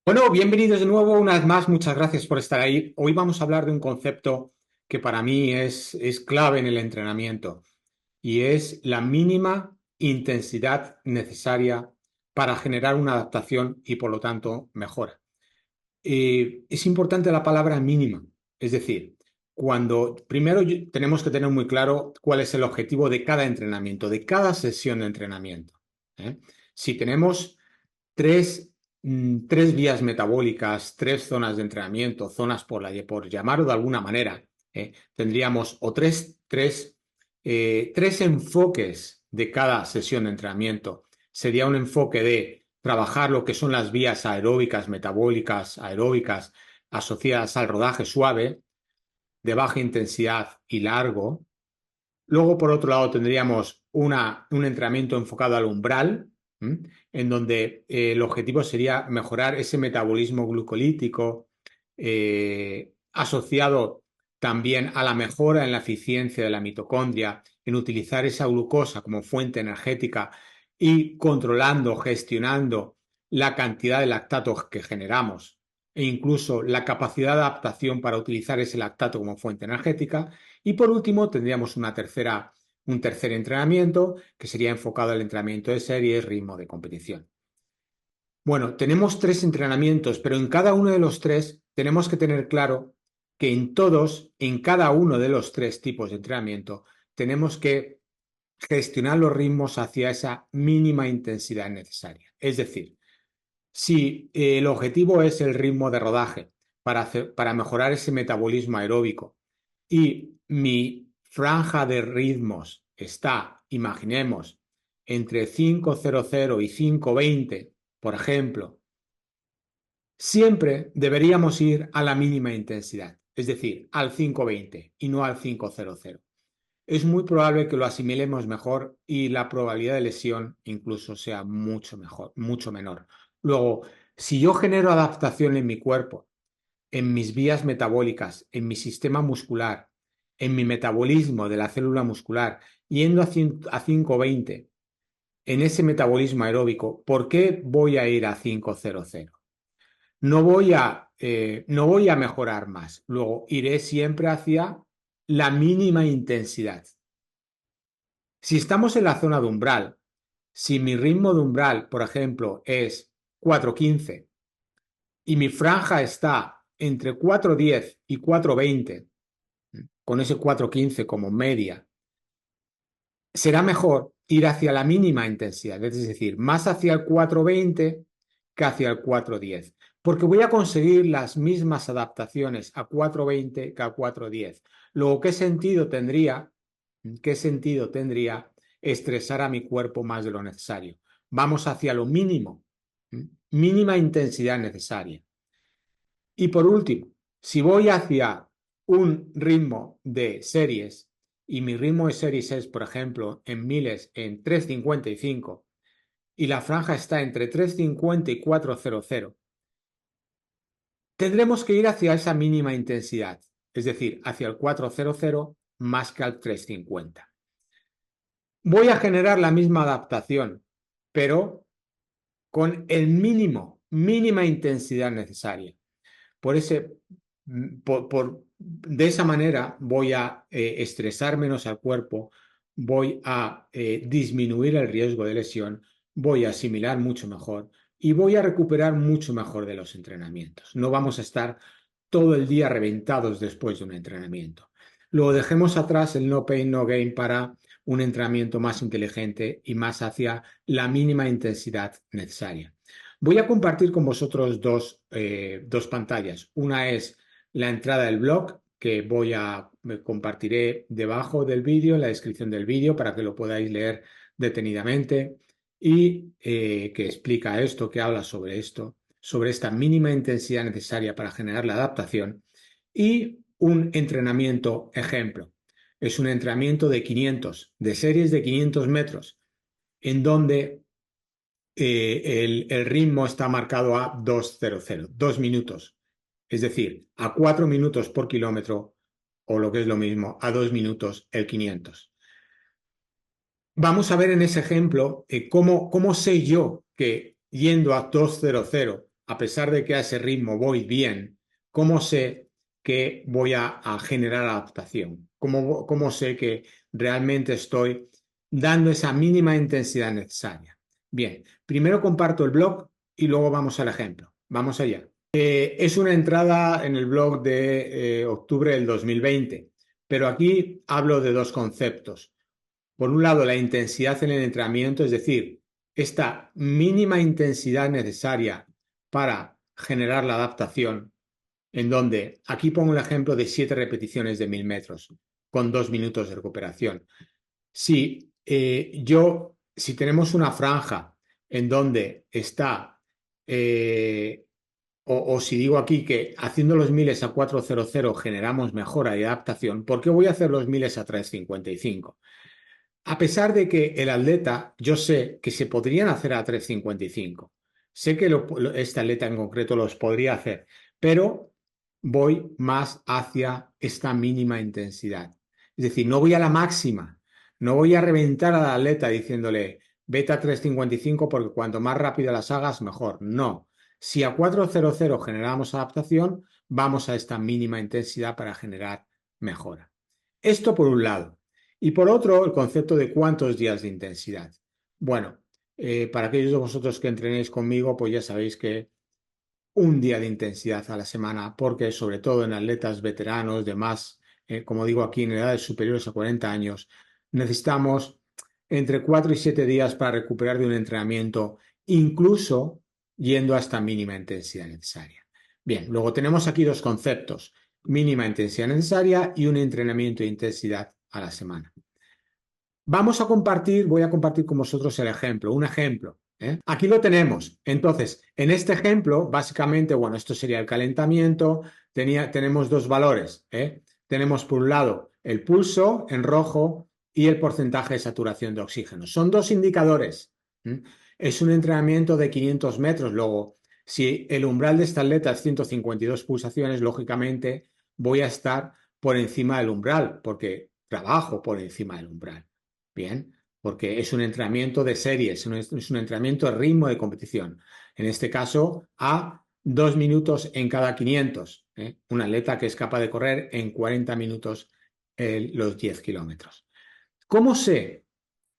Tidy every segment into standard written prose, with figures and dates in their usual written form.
Bueno, bienvenidos de nuevo una vez más. Muchas gracias por estar ahí. Hoy vamos a hablar de un concepto que para mí es clave en el entrenamiento y es la mínima intensidad necesaria para generar una adaptación y por lo tanto mejora. Es importante la palabra mínima, es decir, cuando primero tenemos que tener muy claro cuál es el objetivo de cada entrenamiento, de cada sesión de entrenamiento. ¿eh? Si tenemos tres, tres vías metabólicas, tres zonas de entrenamiento, zonas por llamarlo de alguna manera. Tendríamos o tres enfoques de cada sesión de entrenamiento. Sería un enfoque de trabajar lo que son las vías aeróbicas, metabólicas, aeróbicas, asociadas al rodaje suave, de baja intensidad y largo. Luego, por otro lado, tendríamos un entrenamiento enfocado al umbral, en donde el objetivo sería mejorar ese metabolismo glucolítico asociado también a la mejora en la eficiencia de la mitocondria, en utilizar esa glucosa como fuente energética y controlando, gestionando la cantidad de lactato que generamos e incluso la capacidad de adaptación para utilizar ese lactato como fuente energética. Y por último, tendríamos un tercer entrenamiento que sería enfocado al entrenamiento de series, ritmo de competición. Bueno, tenemos tres entrenamientos, pero en cada uno de los tres tenemos que tener claro que en cada uno de los tres tipos de entrenamiento, tenemos que gestionar los ritmos hacia esa mínima intensidad necesaria. Es decir, si el objetivo es el ritmo de rodaje para mejorar ese metabolismo aeróbico y mi franja de ritmos está, imaginemos, entre 5:00 y 5:20, por ejemplo, siempre deberíamos ir a la mínima intensidad, es decir, al 5:20 y no al 5:00. Es muy probable que lo asimilemos mejor y la probabilidad de lesión incluso sea mucho mejor, mucho menor. Luego, si yo genero adaptación en mi cuerpo, en mis vías metabólicas, en mi sistema muscular, en mi metabolismo de la célula muscular, yendo a 5:20, en ese metabolismo aeróbico, ¿por qué voy a ir a 5:00? No voy a mejorar más. Luego iré siempre hacia la mínima intensidad. Si estamos en la zona de umbral, si mi ritmo de umbral, por ejemplo, es 4:15 y mi franja está entre 4:10 y 4:20, con ese 4:15 como media, será mejor ir hacia la mínima intensidad, es decir, más hacia el 4:20 que hacia el 4:10, porque voy a conseguir las mismas adaptaciones a 4:20 que a 4:10. Luego, qué sentido tendría estresar a mi cuerpo más de lo necesario? Vamos hacia lo mínimo, mínima intensidad necesaria. Y por último, si voy hacia un ritmo de series y mi ritmo de series es, por ejemplo, en miles en 3:55 y la franja está entre 3:50 y 4:00, tendremos que ir hacia esa mínima intensidad, es decir, hacia el 4:00 más que al 3:50. Voy a generar la misma adaptación, pero con el mínima intensidad necesaria. Por ese, de esa manera voy a estresar menos al cuerpo, voy a disminuir el riesgo de lesión, voy a asimilar mucho mejor y voy a recuperar mucho mejor de los entrenamientos. No vamos a estar todo el día reventados después de un entrenamiento. Luego dejemos atrás el no pain, no gain para un entrenamiento más inteligente y más hacia la mínima intensidad necesaria. Voy a compartir con vosotros dos pantallas. Una es la entrada del blog que me compartiré debajo del vídeo, en la descripción del vídeo, para que lo podáis leer detenidamente y que explica esto, que habla sobre esto, sobre esta mínima intensidad necesaria para generar la adaptación y un entrenamiento ejemplo. Es un entrenamiento de series de 500 metros, en donde el ritmo está marcado a 2:00, 2 minutos, es decir, a 4 minutos por kilómetro, o lo que es lo mismo, a 2 minutos el 500. Vamos a ver en ese ejemplo cómo sé yo que yendo a 2:00 a pesar de que a ese ritmo voy bien, ¿cómo sé que voy a generar adaptación? ¿Cómo sé que realmente estoy dando esa mínima intensidad necesaria? Bien, primero comparto el blog y luego vamos al ejemplo. Vamos allá. Es una entrada en el blog de octubre del 2020, pero aquí hablo de dos conceptos. Por un lado, la intensidad en el entrenamiento, es decir, esta mínima intensidad necesaria para generar la adaptación, en donde aquí pongo el ejemplo de 7 repeticiones de 1000 metros con 2 minutos de recuperación. Si tenemos una franja en donde está, o si digo aquí que haciendo los miles a 4:00 generamos mejora y adaptación, ¿por qué voy a hacer los miles a 3:55? A pesar de que el atleta, yo sé que se podrían hacer a 3:55. Sé que este atleta en concreto los podría hacer, pero voy más hacia esta mínima intensidad. Es decir, no voy a la máxima, no voy a reventar al atleta diciéndole vete a 3:55 porque cuanto más rápido las hagas, mejor. No. Si a 4:00 generamos adaptación, vamos a esta mínima intensidad para generar mejora. Esto por un lado. Y por otro, el concepto de cuántos días de intensidad. Bueno, para aquellos de vosotros que entrenéis conmigo, pues ya sabéis que un día de intensidad a la semana, porque sobre todo en atletas veteranos de más, como digo aquí, en edades superiores a 40 años, necesitamos entre 4 y 7 días para recuperar de un entrenamiento, incluso yendo a esta mínima intensidad necesaria. Bien, luego tenemos aquí dos conceptos, mínima intensidad necesaria y un entrenamiento de intensidad a la semana. Voy a compartir con vosotros el ejemplo, un ejemplo. Aquí lo tenemos. Entonces, en este ejemplo, básicamente, bueno, esto sería el calentamiento. Tenemos dos valores. Tenemos por un lado el pulso en rojo y el porcentaje de saturación de oxígeno. Son dos indicadores. Es un entrenamiento de 500 metros. Luego, si el umbral de esta atleta es 152 pulsaciones, lógicamente voy a estar por encima del umbral, porque trabajo por encima del umbral. Bien, porque es un entrenamiento de series, es un entrenamiento de ritmo de competición. En este caso, a 2 minutos en cada 500. Un atleta que es capaz de correr en 40 minutos los 10 kilómetros. ¿Cómo sé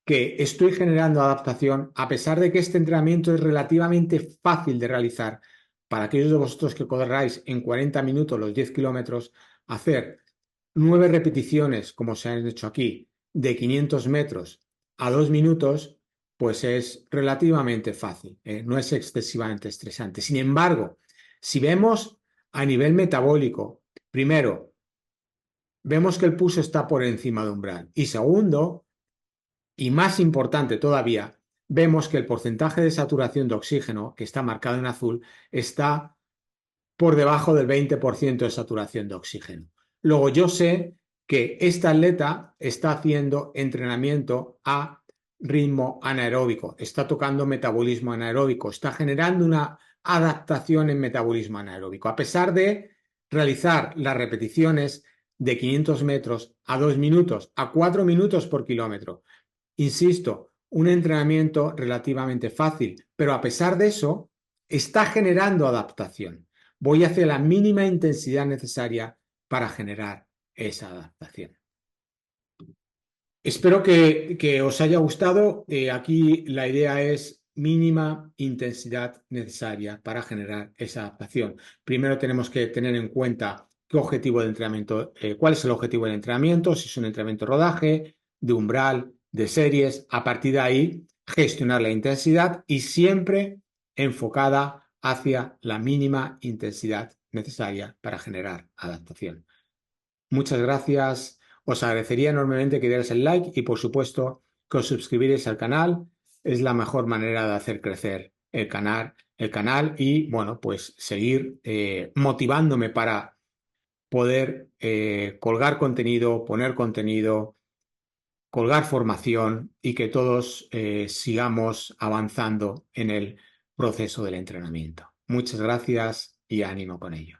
que estoy generando adaptación a pesar de que este entrenamiento es relativamente fácil de realizar? Para aquellos de vosotros que corráis en 40 minutos los 10 kilómetros, hacer 9 repeticiones, como se han hecho aquí, de 500 metros a 2 minutos, pues es relativamente fácil, no es excesivamente estresante. Sin embargo, si vemos a nivel metabólico, primero, vemos que el pulso está por encima de umbral. Y segundo, y más importante todavía, vemos que el porcentaje de saturación de oxígeno, que está marcado en azul, está por debajo del 20% de saturación de oxígeno. Luego yo sé que esta atleta está haciendo entrenamiento a ritmo anaeróbico, está tocando metabolismo anaeróbico, está generando una adaptación en metabolismo anaeróbico, a pesar de realizar las repeticiones de 500 metros a 2 minutos, a 4 minutos por kilómetro. Insisto, un entrenamiento relativamente fácil, pero a pesar de eso, está generando adaptación. Voy hacia la mínima intensidad necesaria para generar esa adaptación. Espero que os haya gustado. Aquí la idea es mínima intensidad necesaria para generar esa adaptación. Primero tenemos que tener en cuenta qué objetivo de entrenamiento, cuál es el objetivo del entrenamiento, si es un entrenamiento de rodaje, de umbral, de series. A partir de ahí, gestionar la intensidad y siempre enfocada hacia la mínima intensidad necesaria para generar adaptación. Muchas gracias. Os agradecería enormemente que dierais el like y, por supuesto, que os suscribierais al canal. Es la mejor manera de hacer crecer el canal y, bueno, pues seguir motivándome para poder colgar contenido, poner contenido, colgar formación y que todos sigamos avanzando en el proceso del entrenamiento. Muchas gracias y ánimo con ello.